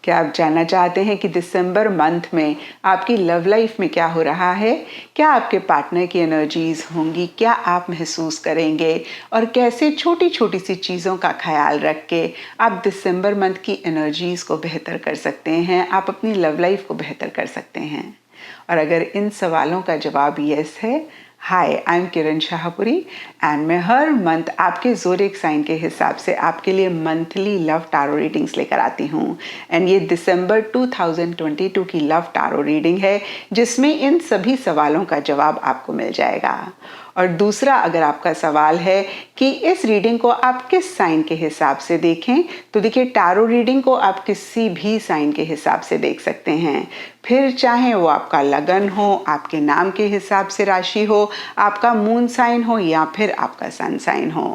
क्या आप जानना चाहते हैं कि दिसंबर मंथ में आपकी लव लाइफ में क्या हो रहा है? क्या आपके पार्टनर की एनर्जीज होंगी? क्या आप महसूस करेंगे? और कैसे छोटी छोटी सी चीज़ों का ख्याल रख के आप दिसंबर मंथ की एनर्जीज को बेहतर कर सकते हैं, आप अपनी लव लाइफ को बेहतर कर सकते हैं? और अगर इन सवालों का जवाब यस है, hi, I am Kiran Shahpuri and मैं हर मंथ आपके ज़ोडिएक साइन के हिसाब से आपके लिए मंथली लव टारो रीडिंग्स लेकर आती हूँ। एंड ये दिसंबर 2022 की लव टारो रीडिंग है, जिसमें इन सभी सवालों का जवाब आपको मिल जाएगा। और दूसरा, अगर आपका सवाल है कि इस रीडिंग को आप किस साइन के हिसाब से देखें, तो देखिए, टारो रीडिंग को आप किसी भी साइन के हिसाब से देख सकते हैं। फिर चाहे वो आपका लगन हो, आपके नाम के हिसाब से राशि हो, आपका मून साइन हो या फिर आपका सन साइन हो।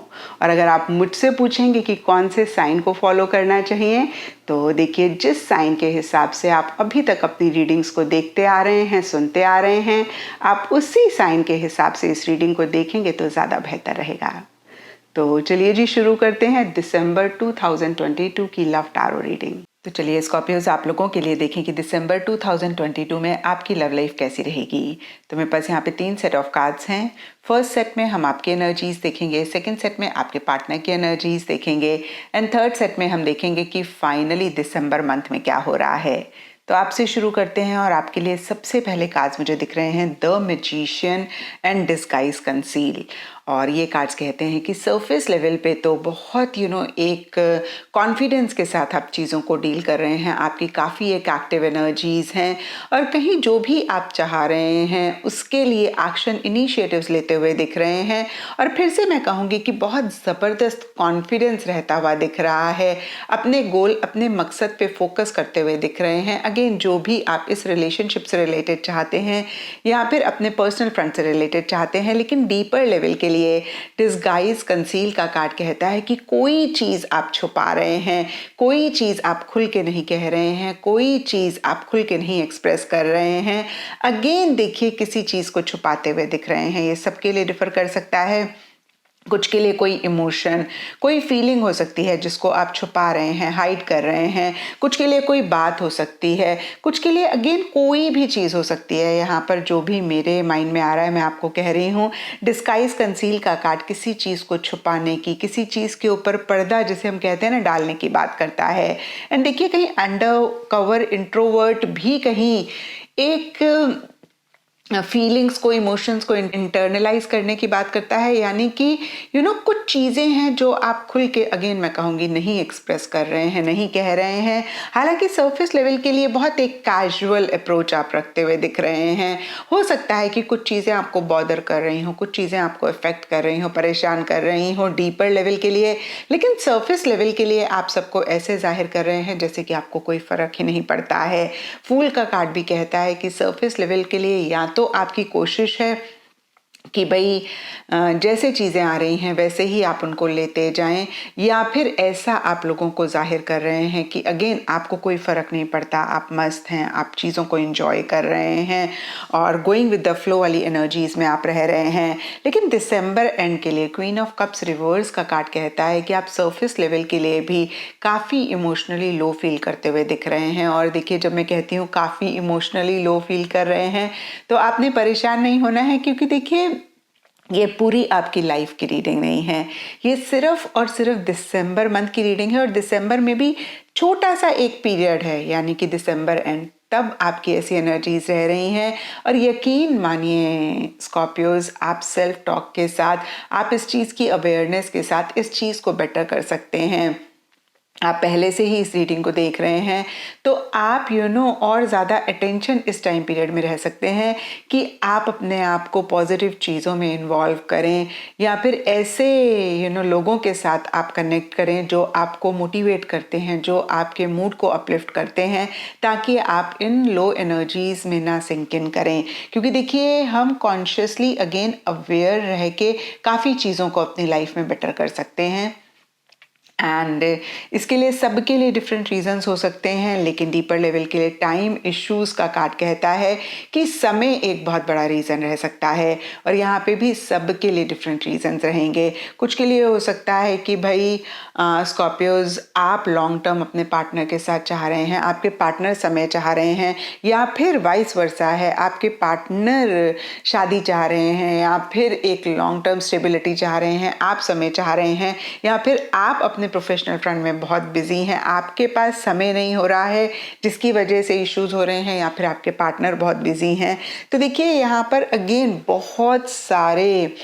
और अगर आप मुझसे पूछेंगे कि कौन से साइन को फॉलो करना चाहिए, तो देखिए, जिस साइन के हिसाब से आप अभी तक अपनी रीडिंग्स को देखते आ रहे हैं, सुनते आ रहे हैं, आप उसी साइन के हिसाब से इस रीडिंग को देखेंगे तो ज़्यादा बेहतर रहेगा। तो चलिए जी, शुरू करते हैं दिसंबर 2022 की लव टारो रीडिंग। तो चलिए स्कॉर्पियोज, आप लोगों के लिए देखें कि दिसंबर 2022 में आपकी लव लाइफ कैसी रहेगी। तो मेरे पास यहाँ पे 3 सेट ऑफ कार्ड्स हैं। फर्स्ट सेट में हम आपकी एनर्जीज देखेंगे, सेकंड सेट में आपके पार्टनर की एनर्जीज देखेंगे एंड थर्ड सेट में हम देखेंगे कि फाइनली दिसंबर मंथ में क्या हो रहा है। तो आपसे शुरू करते हैं और आपके लिए सबसे पहले कार्ड्स मुझे दिख रहे हैं the magician and disguise conceal. और ये कार्ड्स कहते हैं कि सरफेस लेवल पे तो बहुत एक कॉन्फिडेंस के साथ आप चीज़ों को डील कर रहे हैं, आपकी काफ़ी एक एक्टिव एनर्जीज हैं और कहीं जो भी आप चाह रहे हैं उसके लिए एक्शन इनिशिएटिव्स लेते हुए दिख रहे हैं। और फिर से मैं कहूँगी कि बहुत ज़बरदस्त कॉन्फिडेंस रहता हुआ दिख रहा है, अपने गोल, अपने मकसद पे फोकस करते हुए दिख रहे हैं। अगेन, जो भी आप इस रिलेशनशिप से रिलेटेड चाहते हैं या फिर अपने पर्सनल फ्रंट से रिलेटेड चाहते हैं, लेकिन डीपर लेवल के लिए डिस्गाइज कंसील का कार्ड कहता है कि कोई चीज़ आप छुपा रहे हैं, कोई चीज़ आप खुल के नहीं कह रहे हैं, कोई चीज़ आप खुल के नहीं एक्सप्रेस कर रहे हैं। अगेन देखिए, किसी चीज़ को छुपाते हुए दिख रहे हैं। ये सबके लिए डिफर कर सकता है। कुछ के लिए कोई इमोशन, कोई फीलिंग हो सकती है जिसको आप छुपा रहे हैं, हाइड कर रहे हैं। कुछ के लिए कोई बात हो सकती है, कुछ के लिए अगेन कोई भी चीज़ हो सकती है। यहाँ पर जो भी मेरे माइंड में आ रहा है मैं आपको कह रही हूँ। डिस्गाइज कंसील का कार्ड किसी चीज़ को छुपाने की, किसी चीज़ के ऊपर पर्दा जिसे हम कहते हैं ना, डालने की बात करता है। एंड देखिए, कहीं अंडर कवर इंट्रोवर्ट भी कहीं एक फीलिंग्स को, इमोशंस को इंटरनलाइज करने की बात करता है। यानी कि कुछ चीज़ें हैं जो आप खुल के, अगेन मैं कहूँगी, नहीं एक्सप्रेस कर रहे हैं, नहीं कह रहे हैं। हालांकि सरफेस लेवल के लिए बहुत एक कैजुअल अप्रोच आप रखते हुए दिख रहे हैं। हो सकता है कि कुछ चीज़ें आपको बॉदर कर रही हों, कुछ चीज़ें आपको इफेक्ट कर रही हों, परेशान कर रही हों डीपर लेवल के लिए, लेकिन सरफेस लेवल के लिए आप सबको ऐसे जाहिर कर रहे हैं जैसे कि आपको कोई फ़र्क ही नहीं पड़ता है। फूल का कार्ड भी कहता है कि सरफेस लेवल के लिए या तो आपकी कोशिश है कि भाई जैसे चीज़ें आ रही हैं वैसे ही आप उनको लेते जाएं, या फिर ऐसा आप लोगों को जाहिर कर रहे हैं कि अगेन आपको कोई फ़र्क नहीं पड़ता, आप मस्त हैं, आप चीज़ों को एंजॉय कर रहे हैं और गोइंग विद द फ्लो वाली एनर्जीज में आप रह रहे हैं। लेकिन दिसंबर एंड के लिए क्वीन ऑफ कप्स रिवर्स का कार्ड कहता है कि आप सरफेस लेवल के लिए भी काफ़ी इमोशनली लो फील करते हुए दिख रहे हैं। और देखिए, जब मैं कहती हूँ काफ़ी इमोशनली लो फील कर रहे हैं, तो आपने परेशान नहीं होना है, क्योंकि देखिए, ये पूरी आपकी लाइफ की रीडिंग नहीं है, ये सिर्फ और सिर्फ दिसंबर मंथ की रीडिंग है। और दिसंबर में भी छोटा सा एक पीरियड है, यानी कि दिसंबर एंड, तब आपकी ऐसी एनर्जीज रह रही हैं। और यकीन मानिए स्कॉर्पियोज, आप सेल्फ टॉक के साथ, आप इस चीज़ की अवेयरनेस के साथ इस चीज़ को बेटर कर सकते हैं। आप पहले से ही इस रीडिंग को देख रहे हैं, तो आप और ज़्यादा अटेंशन इस टाइम पीरियड में रह सकते हैं कि आप अपने आप को पॉजिटिव चीज़ों में इन्वॉल्व करें, या फिर ऐसे लोगों के साथ आप कनेक्ट करें जो आपको मोटिवेट करते हैं, जो आपके मूड को अपलिफ्ट करते हैं, ताकि आप इन लो एनर्जीज में ना सिंक इन करें। क्योंकि देखिए, हम कॉन्शियसली अगेन अवेयर रह के काफ़ी चीज़ों को अपनी लाइफ में बेटर कर सकते हैं। एंड इसके लिए सबके लिए डिफरेंट रीजंस हो सकते हैं, लेकिन डीपर लेवल के लिए टाइम इश्यूज का कार्ड कहता है कि समय एक बहुत बड़ा रीज़न रह सकता है। और यहाँ पे भी सबके लिए डिफरेंट रीजंस रहेंगे। कुछ के लिए हो सकता है कि भाई स्कॉर्पियोज आप लॉन्ग टर्म अपने पार्टनर के साथ चाह रहे हैं, आपके पार्टनर समय चाह रहे हैं, या फिर वाइस वर्सा है, आपके पार्टनर शादी चाह रहे हैं, या फिर एक लॉन्ग टर्म स्टेबिलिटी चाह रहे हैं, आप समय चाह रहे हैं, या फिर आप अपने प्रोफेशनल फ्रंट में बहुत बिजी हैं, आपके पास समय नहीं हो रहा है जिसकी वजह से इश्यूज हो रहे हैं, या फिर आपके पार्टनर बहुत बिजी हैं। तो देखिए यहाँ पर अगेन बहुत सारे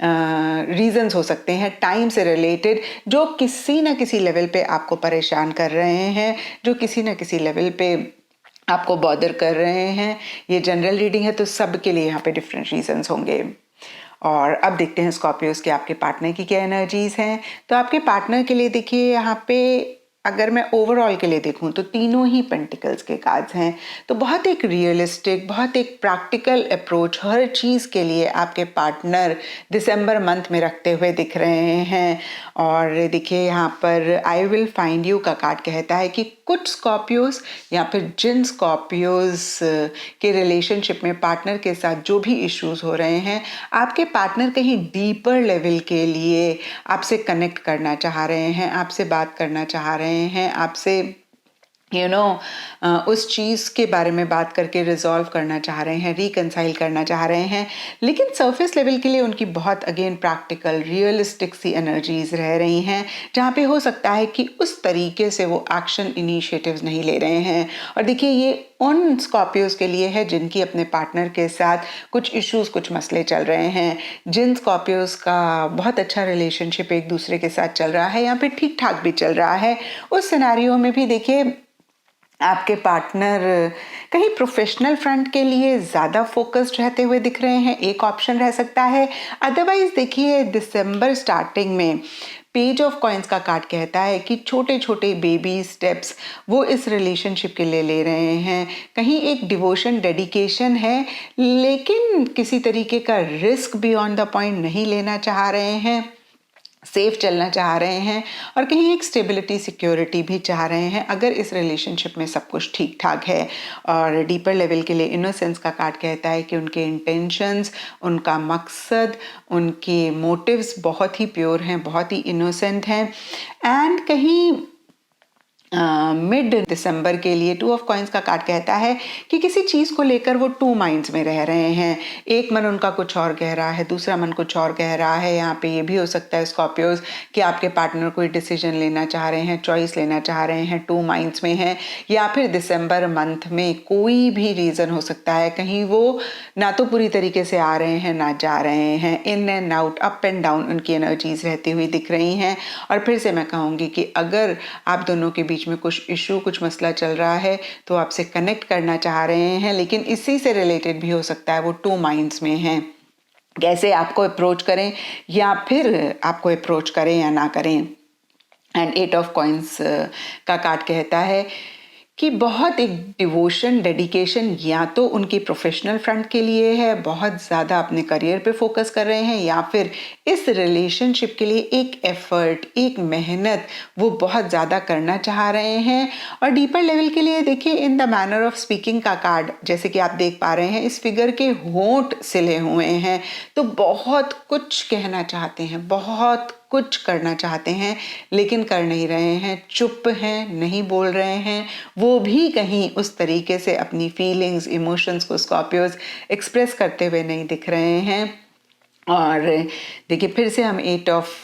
रीजंस हो सकते हैं टाइम से रिलेटेड, जो किसी ना किसी लेवल पे आपको परेशान कर रहे हैं, जो किसी ना किसी लेवल पे आपको बॉदर कर रहे हैं। ये जनरल रीडिंग है तो सबके लिए यहाँ पे डिफरेंट रीजंस होंगे। और अब देखते हैं स्कॉर्पियोज के आपके पार्टनर की क्या एनर्जीज हैं। तो आपके पार्टनर के लिए देखिए यहाँ पे अगर मैं ओवरऑल के लिए देखूं तो तीनों ही पेंटिकल्स के कार्ड्स हैं। तो बहुत एक रियलिस्टिक, बहुत एक प्रैक्टिकल अप्रोच हर चीज़ के लिए आपके पार्टनर दिसंबर मंथ में रखते हुए दिख रहे हैं। और देखिए यहाँ पर आई विल फाइंड यू का कार्ड कहता है कि कुछ स्कॉर्पियोज या फिर जिन स्कॉर्पियोज के रिलेशनशिप में पार्टनर के साथ जो भी इश्यूज हो रहे हैं, आपके पार्टनर कहीं डीपर लेवल के लिए आपसे कनेक्ट करना चाह रहे हैं, आपसे बात करना चाह रहे हैं, आपसे उस चीज़ के बारे में बात करके रिजॉल्व करना चाह रहे हैं, रिकंसाइल करना चाह रहे हैं। लेकिन सरफेस लेवल के लिए उनकी बहुत अगेन प्रैक्टिकल रियलिस्टिक सी एनर्जीज रह रही हैं, जहाँ पे हो सकता है कि उस तरीके से वो एक्शन इनिशिएटिव्स नहीं ले रहे हैं। और देखिए ये उन स्कॉर्पियोज के लिए है जिनकी अपने पार्टनर के साथ कुछ इश्यूज, कुछ मसले चल रहे हैं, जिन स्कॉर्पियोज का बहुत अच्छा रिलेशनशिप एक दूसरे के साथ चल रहा है या फिर ठीक ठाक भी चल रहा है। उस सिनेरियो में भी देखिए आपके पार्टनर कहीं प्रोफेशनल फ्रंट के लिए ज़्यादा फोकस्ड रहते हुए दिख रहे हैं, एक ऑप्शन रह सकता है। अदरवाइज देखिए दिसंबर स्टार्टिंग में पेज ऑफ कॉइन्स का कार्ड कहता है कि छोटे छोटे बेबी स्टेप्स वो इस रिलेशनशिप के लिए ले रहे हैं। कहीं एक डिवोशन, डेडिकेशन है, लेकिन किसी तरीके का रिस्क बियॉन्ड द पॉइंट नहीं लेना चाह रहे हैं, सेफ चलना चाह रहे हैं, और कहीं एक स्टेबिलिटी, सिक्योरिटी भी चाह रहे हैं अगर इस रिलेशनशिप में सब कुछ ठीक ठाक है। और डीपर लेवल के लिए इनोसेंस का कार्ड कहता है कि उनके इंटेंशंस, उनका मकसद, उनके मोटिव्स बहुत ही प्योर हैं, बहुत ही इनोसेंट हैं। एंड कहीं मिड दिसंबर के लिए टू ऑफ कॉइन्स का कार्ड कहता है कि किसी चीज़ को लेकर वो टू माइंड्स में रह रहे हैं। एक मन उनका कुछ और कह रहा है, दूसरा मन कुछ और कह रहा है। यहाँ पे ये भी हो सकता है स्कॉर्पियोज कि आपके पार्टनर कोई डिसीजन लेना चाह रहे हैं, चॉइस लेना चाह रहे हैं, टू माइंड्स में हैं। या फिर दिसंबर मंथ में कोई भी रीज़न हो सकता है, कहीं वो ना तो पूरी तरीके से आ रहे हैं ना जा रहे हैं, in and out, up and down उनकी एनर्जीज रहती हुई दिख रही हैं। और फिर से मैं कहूँगी कि अगर आप दोनों के बीच में कुछ इशू, कुछ मसला चल रहा है तो आपसे कनेक्ट करना चाह रहे हैं, लेकिन इसी से रिलेटेड भी हो सकता है वो टू माइंड्स में हैं, कैसे आपको अप्रोच करें या फिर आपको अप्रोच करें या ना करें। एंड एट ऑफ कॉइन्स का कार्ड कहता है कि बहुत एक डिवोशन, डेडिकेशन या तो उनकी प्रोफेशनल फ्रंट के लिए है, बहुत ज़्यादा अपने करियर पे फोकस कर रहे हैं, या फिर इस रिलेशनशिप के लिए एक एफर्ट, एक मेहनत वो बहुत ज़्यादा करना चाह रहे हैं। और डीपर लेवल के लिए देखिए in the manner of speaking का कार्ड, जैसे कि आप देख पा रहे हैं इस फिगर के होंठ सिले हुए हैं, तो बहुत कुछ कहना चाहते हैं, बहुत कुछ करना चाहते हैं, लेकिन कर नहीं रहे हैं, चुप हैं, नहीं बोल रहे हैं। वो भी कहीं उस तरीके से अपनी फीलिंग्स, इमोशंस को स्कॉर्पियोज एक्सप्रेस करते हुए नहीं दिख रहे हैं। और देखिए फिर से हम एट ऑफ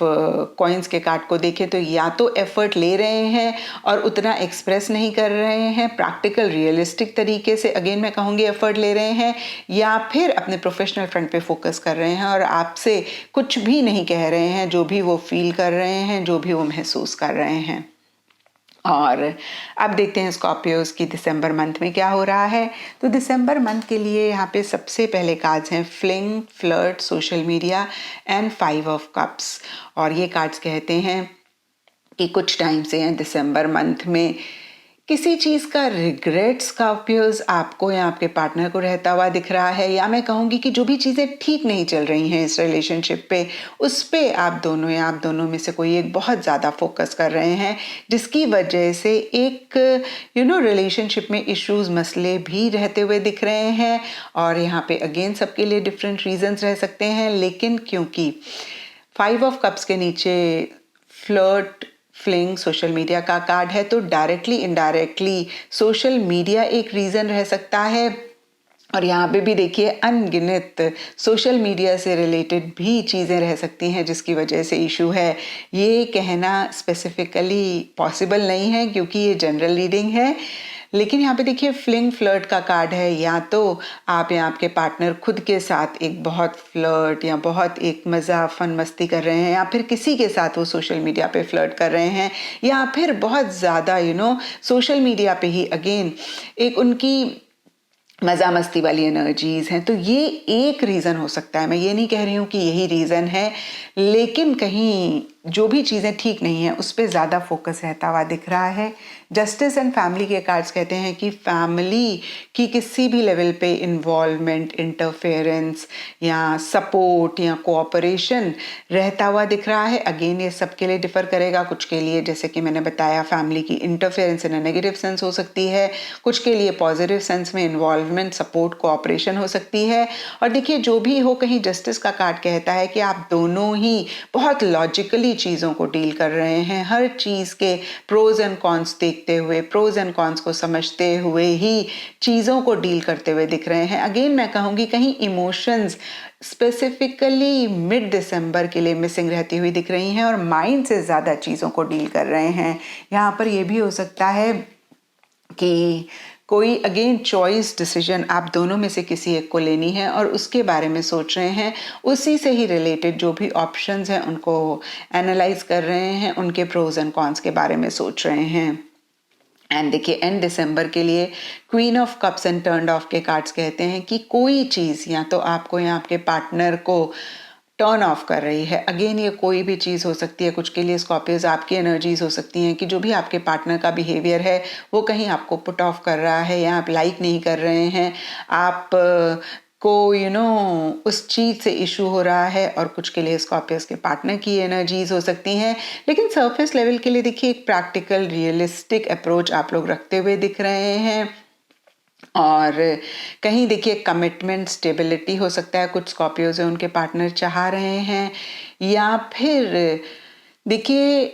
कॉइन्स के कार्ड को देखें तो या तो एफर्ट ले रहे हैं और उतना एक्सप्रेस नहीं कर रहे हैं, प्रैक्टिकल रियलिस्टिक तरीके से अगेन मैं कहूँगी एफर्ट ले रहे हैं, या फिर अपने प्रोफेशनल फ्रंट पे फोकस कर रहे हैं और आपसे कुछ भी नहीं कह रहे हैं, जो भी वो फील कर रहे हैं, जो भी वो महसूस कर रहे हैं। और अब देखते हैं स्कॉर्पियोज की दिसंबर मंथ में क्या हो रहा है। तो दिसंबर मंथ के लिए यहाँ पे सबसे पहले कार्ड्स हैं fling, flirt, social media and 5 of cups. और ये कार्ड्स कहते हैं कि कुछ टाइम से हैं दिसंबर मंथ में किसी चीज़ का रिग्रेट स्कॉर्पियोज आपको या आपके पार्टनर को रहता हुआ दिख रहा है, या मैं कहूँगी कि जो भी चीज़ें ठीक नहीं चल रही हैं इस रिलेशनशिप पे, उस पे आप दोनों या आप दोनों में से कोई एक बहुत ज़्यादा फोकस कर रहे हैं, जिसकी वजह से एक रिलेशनशिप में इश्यूज मसले भी रहते हुए दिख रहे हैं। और यहाँ पे अगेन सबके लिए डिफरेंट रीजंस रह सकते हैं, लेकिन क्योंकि 5 ऑफ कप्स के नीचे फ्लर्ट, फ्लिंग, सोशल मीडिया का कार्ड है, तो डायरेक्टली इनडायरेक्टली सोशल मीडिया एक रीज़न रह सकता है। और यहाँ पे भी देखिए अनगिनत सोशल मीडिया से रिलेटेड भी चीज़ें रह सकती हैं जिसकी वजह से इशू है। ये कहना स्पेसिफिकली पॉसिबल नहीं है क्योंकि ये जनरल रीडिंग है। लेकिन यहाँ पे देखिए फ्लिंग, फ्लर्ट का कार्ड है। या तो आप या आपके पार्टनर खुद के साथ एक बहुत फ्लर्ट या बहुत एक मज़ा फन मस्ती कर रहे हैं, या फिर किसी के साथ वो सोशल मीडिया पे फ्लर्ट कर रहे हैं, या फिर बहुत ज़्यादा सोशल मीडिया पे ही अगेन एक उनकी मज़ा मस्ती वाली एनर्जीज हैं। तो ये एक रीज़न हो सकता है। मैं ये नहीं कह रही हूँ कि यही रीज़न है, लेकिन कहीं जो भी चीज़ें ठीक नहीं हैं उस पर ज़्यादा फोकस रहता हुआ दिख रहा है। जस्टिस एंड फैमिली के कार्ड्स कहते हैं कि फैमिली की किसी भी लेवल पे इन्वॉल्वमेंट, इंटरफेरेंस या सपोर्ट या कोऑपरेशन रहता हुआ दिख रहा है। अगेन ये सबके लिए डिफ़र करेगा। कुछ के लिए, जैसे कि मैंने बताया, फैमिली की interference in a negative sense हो सकती है, कुछ के लिए पॉजिटिव सेंस में इन्वॉल्वमेंट, सपोर्ट, कोऑपरेशन हो सकती है। और देखिए जो भी हो, कहीं जस्टिस का कार्ड कहता है कि आप दोनों ही बहुत लॉजिकली चीज़ों को डील कर रहे हैं, हर चीज़ के प्रोज एंड कॉन्स देखते हुए, प्रोज एंड कॉन्स को समझते हुए ही चीज़ों को डील करते हुए दिख रहे हैं। अगेन मैं कहूँगी कहीं इमोशंस स्पेसिफिकली मिड दिसंबर के लिए मिसिंग रहती हुई दिख रही हैं और माइंड से ज़्यादा चीज़ों को डील कर रहे हैं। यहाँ पर यह भी हो सकता है कि कोई अगेन चॉइस डिसीजन आप दोनों में से किसी एक को लेनी है और उसके बारे में सोच रहे हैं, उसी से ही रिलेटेड जो भी ऑप्शंस हैं उनको एनालाइज कर रहे हैं, उनके प्रोज एंड कॉन्स के बारे में सोच रहे हैं। एंड देखिए एंड दिसंबर के लिए queen of cups and turned of के कार्ड्स कहते हैं कि कोई चीज़ या तो आपको या आपके पार्टनर को टर्न ऑफ कर रही है। अगेन ये कोई भी चीज़ हो सकती है। कुछ के लिए स्कॉर्पियोज आपकी एनर्जीज हो सकती हैं कि जो भी आपके पार्टनर का बिहेवियर है वो कहीं आपको पुट ऑफ कर रहा है या आप लाइक नहीं कर रहे हैं, आप को उस चीज़ से इशू हो रहा है। और कुछ के लिए स्कॉर्पियोज के पार्टनर की एनर्जीज हो सकती हैं। लेकिन सरफेस लेवल के लिए देखिए एक प्रैक्टिकल रियलिस्टिक अप्रोच आप लोग रखते हुए दिख रहे हैं। और कहीं देखिए कमिटमेंट, स्टेबिलिटी हो सकता है, कुछ स्कॉर्पियोज है उनके पार्टनर चाह रहे हैं, या फिर देखिए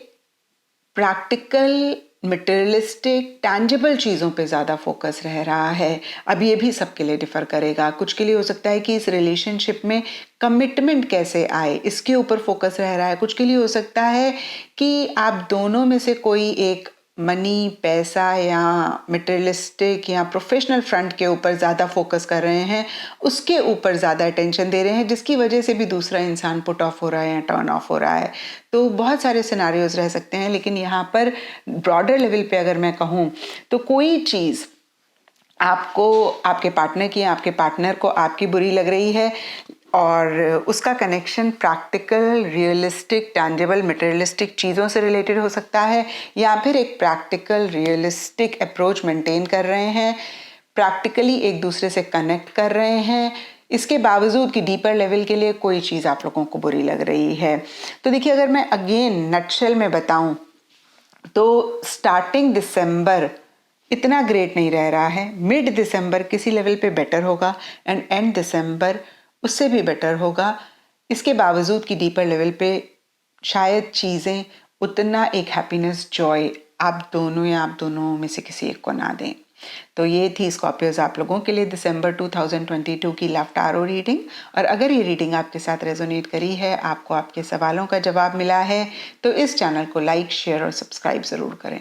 प्रैक्टिकल, मटेरियलिस्टिक, टैंजिबल चीज़ों पे ज़्यादा फोकस रह रहा है। अब ये भी सबके लिए डिफ़र करेगा। कुछ के लिए हो सकता है कि इस रिलेशनशिप में कमिटमेंट कैसे आए, इसके ऊपर फोकस रह रहा है। कुछ के लिए हो सकता है कि आप दोनों में से कोई एक मनी, पैसा या मटेरियलिस्टिक या प्रोफेशनल फ्रंट के ऊपर ज़्यादा फोकस कर रहे हैं, उसके ऊपर ज़्यादा अटेंशन दे रहे हैं, जिसकी वजह से भी दूसरा इंसान पुट ऑफ हो रहा है या टर्न ऑफ हो रहा है। तो बहुत सारे सिनारियोज रह सकते हैं। लेकिन यहाँ पर ब्रॉडर लेवल पे अगर मैं कहूँ तो कोई चीज़ आपको, आपके पार्टनर की, आपके पार्टनर को आपकी बुरी लग रही है और उसका connection practical, realistic, tangible, materialistic चीज़ों से रिलेटेड हो सकता है, या फिर एक प्रैक्टिकल, रियलिस्टिक अप्रोच मेंटेन कर रहे हैं, प्रैक्टिकली एक दूसरे से कनेक्ट कर रहे हैं, इसके बावजूद कि डीपर लेवल के लिए कोई चीज़ आप लोगों को बुरी लग रही है। तो देखिए अगर मैं अगेन नटशेल में बताऊं तो स्टार्टिंग दिसंबर इतना ग्रेट नहीं रह रहा है, मिड दिसंबर किसी लेवल पे बेटर होगा एंड एंड दिसंबर उससे भी बेटर होगा। इसके बावजूद कि डीपर लेवल पे शायद चीज़ें उतना एक हैप्पीनेस, जॉय आप दोनों या आप दोनों में से किसी एक को ना दें। तो ये थी स्कॉर्पियोज आप लोगों के लिए दिसंबर 2022 की लव टारो रीडिंग। और अगर ये रीडिंग आपके साथ रेजोनेट करी है, आपको आपके सवालों का जवाब मिला है, तो इस चैनल को लाइक, शेयर और सब्सक्राइब ज़रूर करें।